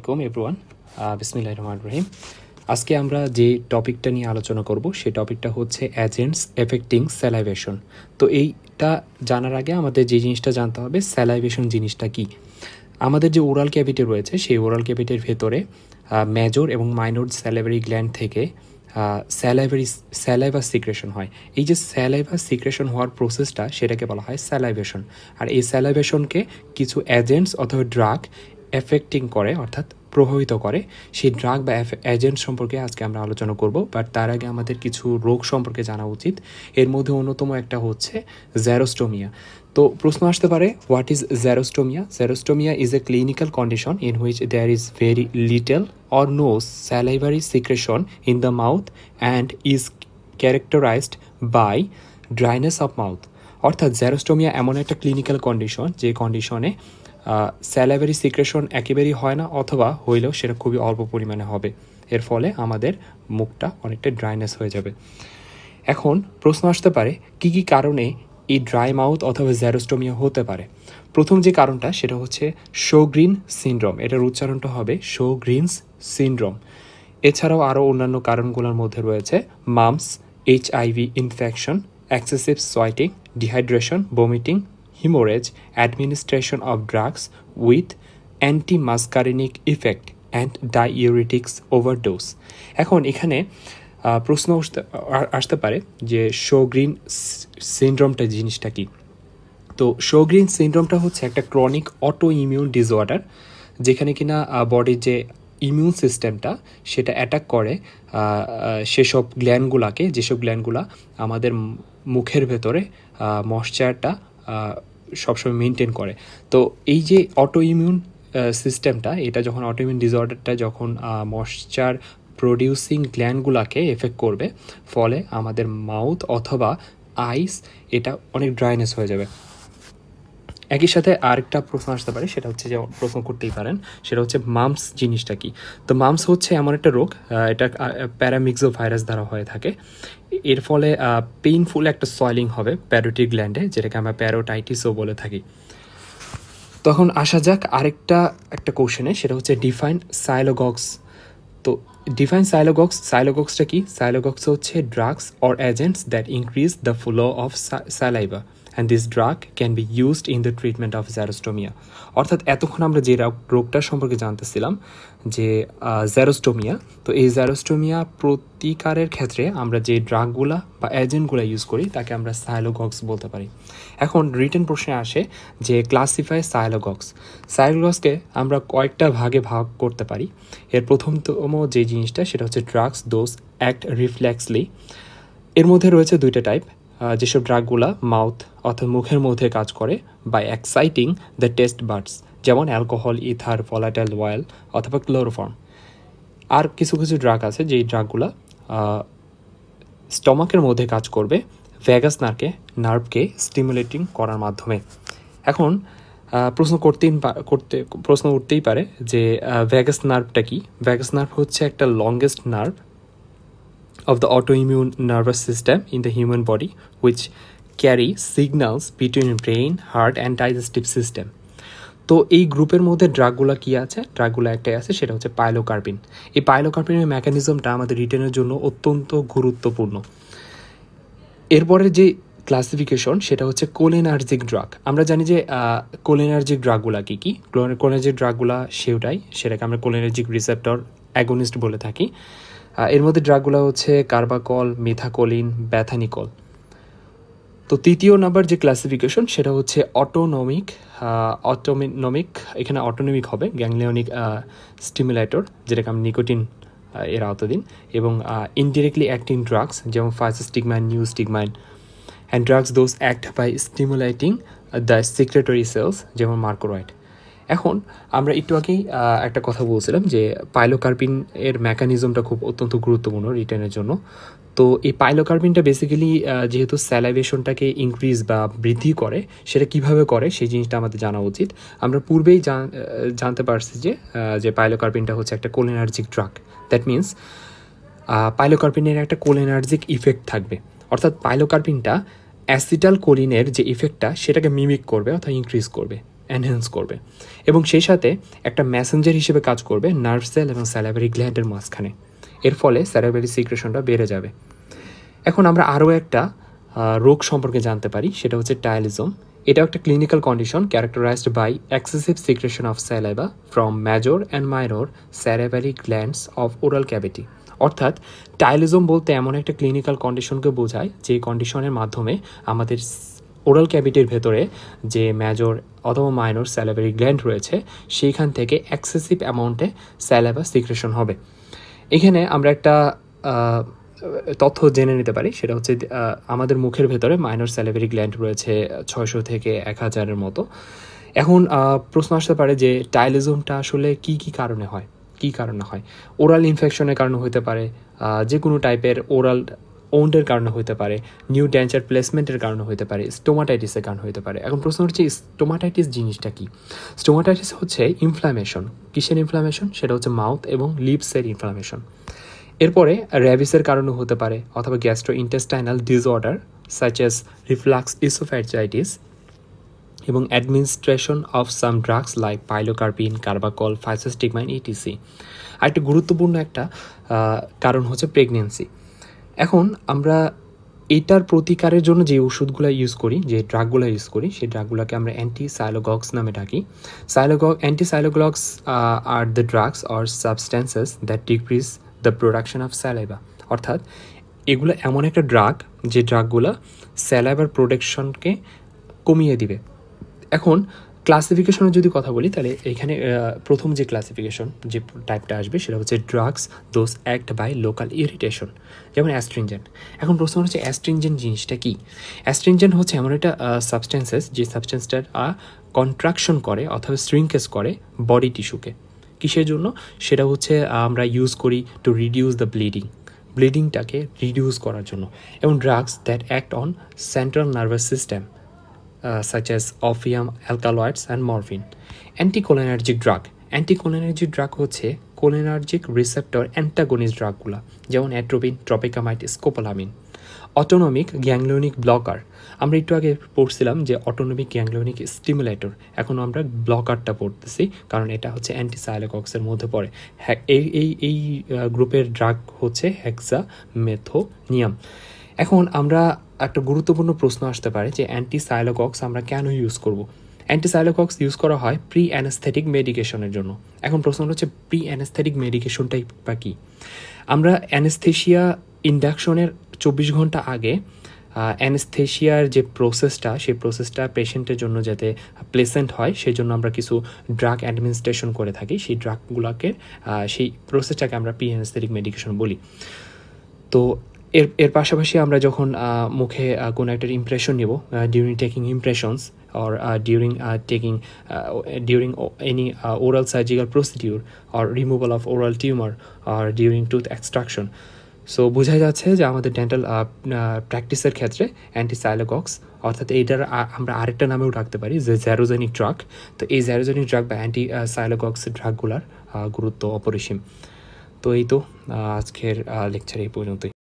আলাইকুম এভরিওয়ান, বিসমিল্লাহির রহমানির রহিম। আজকে আমরা যে টপিকটা নিয়ে আলোচনা করব সেই টপিকটা হচ্ছে এজেন্টস এফেক্টিং স্যালাইভেশন। তো এইটা জানার আগে আমাদের যে জিনিসটা জানতে হবে, স্যালাইভেশন জিনিসটা কি। আমাদের যে ওরাল ক্যাভিটি রয়েছে সেই ওরাল ক্যাভিটির ভেতরে মেজর এবং মাইনর স্যালাইভারি গ্ল্যান্ড থেকে স্যালাইভা সিক্রেশন হয়। এই যে স্যালাইভা সিক্রেশন হওয়ার প্রসেসটা সেটাকে বলা হয় স্যালাইভেশন। আর এই স্যালাইভেশনকে কিছু এজেন্টস অথবা ড্রাগ এফেক্টিং করে, অর্থাৎ প্রভাবিত করে। সেই ড্রাগ বা এজেন্ট সম্পর্কে আজকে আমরা আলোচনা করব। বাট তার আগে আমাদের কিছু রোগ সম্পর্কে জানা উচিত। এর মধ্যে অন্যতম একটা হচ্ছে জেরোস্টোমিয়া। তো প্রশ্ন আসতে পারে, what is xerostomia? Xerostomia is a clinical condition in which there is very little or no salivary secretion in the mouth and is characterized by dryness of mouth. অর্থাৎ জেরোস্টোমিয়া এমন একটা ক্লিনিক্যাল কন্ডিশন যে কন্ডিশনে salivary secretion একেবারেই হয় না, অথবা হইলেও সেটা খুবই অল্প পরিমাণে হবে। এর ফলে আমাদের মুখটা অনেকটা ড্রাইনেস হয়ে যাবে। এখন প্রশ্ন আসতে পারে, কি কি কারণে এই ড্রাই মাউথ অথবা জেরোস্টোমিয়া হতে পারে। প্রথম যে কারণটা সেটা হচ্ছে শোগ্রিন সিনড্রোম। এটার উচ্চারণটা হবে শোগ্রিনস সিনড্রোম। এছাড়াও আরও অন্যান্য কারণগুলোর মধ্যে রয়েছে mumps, HIV infection, excessive sweating, dehydration, vomiting, haemorrhage, administration of drugs with antimuscarinic effect and diuretics overdose. এখন এখানে প্রশ্ন আসতে পারে যে শোগ্রিন সিনড্রোমটা জিনিসটা কি। তো শোগ্রিন সিনড্রোমটা হচ্ছে একটা ক্রনিক অটো ইমিউন ডিসঅর্ডার, যেখানে কিনা বডির যে ইমিউন সিস্টেমটা সেটা অ্যাটাক করে সেসব গ্ল্যান্ডগুলাকে, যেসব গ্ল্যান্ডগুলা আমাদের মুখের ভেতরে ময়েশ্চারটা সবসময় মেনটেন করে। তো এই যে অটো ইমিউন সিস্টেমটা, এটা যখন অটো ইমিউন ডিসঅর্ডারটা যখন ময়েশ্চার প্রডিউসিং গ্ল্যান্ডগুলাকে এফেক্ট করবে, ফলে আমাদের মাউথ অথবা আইস এটা অনেক ড্রাইনেস হয়ে যাবে। একই সাথে আরেকটা প্রশ্ন আসতে পারে, সেটা হচ্ছে যে প্রশ্ন করতেই পারেন, সেটা হচ্ছে মামস জিনিসটা কি। তো মামস হচ্ছে এমন একটা রোগ, এটা প্যারামিক্সো ভাইরাস দ্বারা হয়ে থাকে। এর ফলে পেইনফুল একটা সয়েলিং হবে প্যারোটিড গ্ল্যান্ডে, যেটাকে আমরা প্যারোটাইটিসও বলে থাকি। তখন আসা যাক একটা কোশ্চেনে, সেটা হচ্ছে ডিফাইন সাইলোগক্স। তো ডিফাইন সাইলোগক্সটা কি? সাইলোগক্স হচ্ছে drugs or agents that increase the flow of saliva and this drug can be used in the treatment of xerostomia. অর্থাৎ এতক্ষণ আমরা যে রোগটার সম্পর্কে জানতেছিলাম যে জেরোস্টোমিয়া, তো এই জেরোস্টোমিয়া প্রতিকারের ক্ষেত্রে আমরা যে ড্রাগগুলা বা এজেন্টগুলো ইউজ করি তাকে আমরা সাইলোগক্স বলতে পারি। এখন রিটেন প্রশ্নে আসে যে ক্লাসিফাই সাইলোগক্সকে আমরা কয়েকটা ভাগে ভাগ করতে পারি। এর প্রথমতম যে জিনিসটা সেটা হচ্ছে ড্রাগস দোজ অ্যাক্ট রিফ্লেক্সলি। এর মধ্যে রয়েছে দুইটা টাইপ, যেসব ড্রাগগুলা মাউথ অর্থাৎ মুখের মধ্যে কাজ করে by exciting the taste buds, যেমন অ্যালকোহল, ইথার, ভলাটাইল অয়েল অথবা ক্লোরোফর্ম। আর কিছু কিছু ড্রাগ আছে যেই ড্রাগগুলা স্টমাকের মধ্যে কাজ করবে ভ্যাগাস নার্ভকে স্টিমুলেটিং করার মাধ্যমে। এখন প্রশ্ন উঠতেই পারে যে ভ্যাগাস নার্ভটা কি। ভ্যাগাস নার্ভ হচ্ছে একটা longest nerve of the autoimmune nervous system in the human body, which carry signals between brain, heart and digestive system. তো এই গ্রুপের মধ্যে ড্রাগগুলো কি আছে? ড্রাগগুলো একটাই আছে, সেটা হচ্ছে পাইলোকার্পিন। এই পাইলোকার্পিনের মেকানিজমটা আমাদের রিটেনের জন্য অত্যন্ত গুরুত্বপূর্ণ। এরপরের যে ক্লাসিফিকেশন সেটা হচ্ছে কোলিনার্জিক ড্রাগ। আমরা জানি যে কোলিনার্জিক ড্রাগগুলা কী কী। কোলিনার্জিক ড্রাগগুলা সেটাকে আমরা কোলিনার্জিক রিসেপ্টর অ্যাগোনিস্ট বলে থাকি। এর মধ্যে ড্রাগগুলো হচ্ছে কার্বাকল, মিথাকোলিন, ব্যাথানিকল। তো তৃতীয় নাম্বার যে ক্লাসিফিকেশন সেটা হচ্ছে অটোনমিক। এখানে অটোনমিক হবে গ্যাংলিয়নিক স্টিমুলেটর, যেটাকে আমরা নিকোটিন এর আওতাধীন, এবং ইনডিরেক্টলি অ্যাক্টিং ড্রাগস যেমন physostigmine, neostigmine, and drugs those act by stimulating the secretory cells যেমন মার্কোরয়েড। এখন আমরা একটু আগেই একটা কথা বলছিলাম যে পাইলোকার্পিন এর মেকানিজমটা খুব অত্যন্ত গুরুত্বপূর্ণ রিটেনের জন্য। তো এই পাইলোকার্পিনটা বেসিক্যালি যেহেতু স্যালাইভেশনটাকে ইনক্রিজ বা বৃদ্ধি করে, সেটা কিভাবে করে সেই জিনিসটা আমাদের জানা উচিত। আমরা পূর্বেই জানতে পারছি যে পাইলোকার্পিনটা হচ্ছে একটা কোলিনার্জিক ড্রাগ। দ্যাট মিনস পাইলোকার্পিনের একটা কোলিনার্জিক ইফেক্ট থাকবে, অর্থাৎ পাইলোকার্পিনটা অ্যাসিটাল কোলিনের যে ইফেক্টটা সেটাকে মিমিক করবে অর্থাৎ ইনক্রিজ করবে। এনহ্যান্স করবে এবং সেই সাথে একটা মেসেঞ্জার হিসেবে কাজ করবে নার্ভ সেল এবং স্যালাইভারি গ্ল্যান্ডের মাঝখানে। এর ফলে স্যালাইভারি সিক্রেশনটা বেড়ে যাবে। এখন আমরা আরও একটা রোগ সম্পর্কে জানতে পারি, সেটা হচ্ছে টাইলিজম। এটা একটা clinical condition characterized by excessive secretion of saliva from major and minor salivary glands of oral cavity. অর্থাৎ টাইলিজম বলতে এমন একটা ক্লিনিক্যাল কন্ডিশনকে বোঝায় যে কন্ডিশনের মাধ্যমে আমাদের ওরাল ক্যাভিটির ভেতরে যে মেজর অথবা মাইনর স্যালাইভারি গ্ল্যান্ড রয়েছে সেইখান থেকে এক্সেসিভ অ্যামাউন্টে স্যালাইভা সিক্রেশন হবে। এখানে আমরা একটা তথ্য জেনে নিতে পারি, সেটা হচ্ছে আমাদের মুখের ভেতরে মাইনর স্যালাইভারি গ্ল্যান্ড রয়েছে 600 থেকে 1000-এর মতো। এখন প্রশ্ন আসতে পারে যে টাইলিজমটা আসলে কি কারণে হয়, ওরাল ইনফেকশনের কারণে হতে পারে, যে কোনো টাইপের ওরাল ওন্ডের কারণে হতে পারে, নিউ ডেন্চার প্লেসমেন্টের কারণে হতে পারে, স্টোমাটাইটিসের কারণে হতে পারে। এখন প্রশ্ন হচ্ছে স্টোমাটাইটিস জিনিসটা কি? স্টোমাটাইটিস হচ্ছে ইনফ্লামেশন। কিসের ইনফ্লামেশন? সেটা হচ্ছে মাউথ এবং লিপসের ইনফ্লামেশন। এরপরে র্যাবিসের কারণে হতে পারে অথবা gastrointestinal disorder such as reflux oesophagitis এবং administration of some drugs like pilocarpine, carbachol, physostigmine etc. আরেকটা গুরুত্বপূর্ণ একটা কারণ হচ্ছে প্রেগনেন্সি। এখন আমরা এইটার প্রতিকারের জন্য যে ওষুধগুলো ইউজ করি, যে ড্রাগগুলো ইউজ করি, সেই ড্রাগগুলোকে আমরা অ্যান্টিসাইলোগক্স নামে ডাকি। Antisialogogues are the drugs or substances that decrease the production of saliva. অর্থাৎ এগুলো এমন একটা ড্রাগ যে ড্রাগগুলো স্যালাইভার প্রোডাকশনকে কমিয়ে দিবে। এখন ক্লাসিফিকেশনের যদি কথা বলি, তাহলে এখানে প্রথম যে ক্লাসিফিকেশন যে টাইপটা আসবে সেটা হচ্ছে drugs those act by local irritation, যেমন অ্যাস্ট্রিনজেন্ট। এখন প্রশ্ন হচ্ছে অ্যাস্ট্রিনজেন্ট জিনিসটা কি? অ্যাস্ট্রিনজেন্ট হচ্ছে এমন একটা সাবস্টেন্সেস যে সাবস্টেন্সটার কন্ট্রাকশন করে অথবা শ্রিঙ্কেজ করে বডি টিস্যুকে। কিসের জন্য? সেটা হচ্ছে আমরা ইউজ করি টু রিডিউস দ্য ব্লিডিংটাকে রিডিউস করার জন্য। এবং drugs that act on central nervous system such as opium, alkaloids and morphine. Anticholinergic drug হচ্ছে কোলিনার্জিক রিসেপ্টর অ্যান্টাগনিস্ট ড্রাগগুলো, যেমন atropine, tropicamide, scopolamine. Autonomic ganglionic blocker, আমরা একটু আগে পড়ছিলাম যে অটোনমিক গ্যাংলিওনিক স্টিমুলেটর, এখন আমরা ব্লকারটা পড়তেছি কারণ এটা হচ্ছে অ্যান্টিসাইলোকক্সের মধ্যে পড়ে। এই গ্রুপের ড্রাগ হচ্ছে হেক্সামেথোনিয়াম। এখন আমরা একটা গুরুত্বপূর্ণ প্রশ্ন আসতে পারে যে অ্যান্টিসাইলোকক্স আমরা কেন ইউজ করব? অ্যান্টিসাইলোকক্স ইউজ করা হয় প্রি অ্যানেস্থেটিক মেডিকেশনের জন্য। এখন প্রশ্ন হচ্ছে প্রি অ্যানেস্থেটিক মেডিকেশনটাই বা কী? আমরা অ্যানেস্থেশিয়া ইন্ডাকশনের 24 ঘন্টা আগে অ্যানেস্থেশিয়ার যে প্রসেসটা, সেই প্রসেসটা পেশেন্টের জন্য যাতে প্লেসেন্ট হয় সেই জন্য আমরা কিছু ড্রাগ অ্যাডমিনিস্ট্রেশন করে থাকি। সেই ড্রাগগুলোকে সেই প্রসেসটাকে আমরা প্রি অ্যানেস্থেটিক মেডিকেশন বলি। তো এর পাশাপাশি আমরা যখন মুখে কোনো একটা ইমপ্রেশন নেব, during taking impressions or during any oral surgical procedure or removal of oral tumor or during tooth extraction. So বোঝা যাচ্ছে যে আমাদের ডেন্টাল প্র্যাকটিসের ক্ষেত্রে অ্যান্টিসাইলোকক্স, অর্থাৎ এইটার আমরা আরেকটা নামেও রাখতে পারি যে জ্যারোজেনিক ড্রাগ। তো এই জ্যারোজেনিক ড্রাগ বা অ্যান্টিসাইলোকক্স ড্রাগগুলার গুরুত্ব অপরিসীম। তো এই তো আজকের লেকচার এই পর্যন্তই।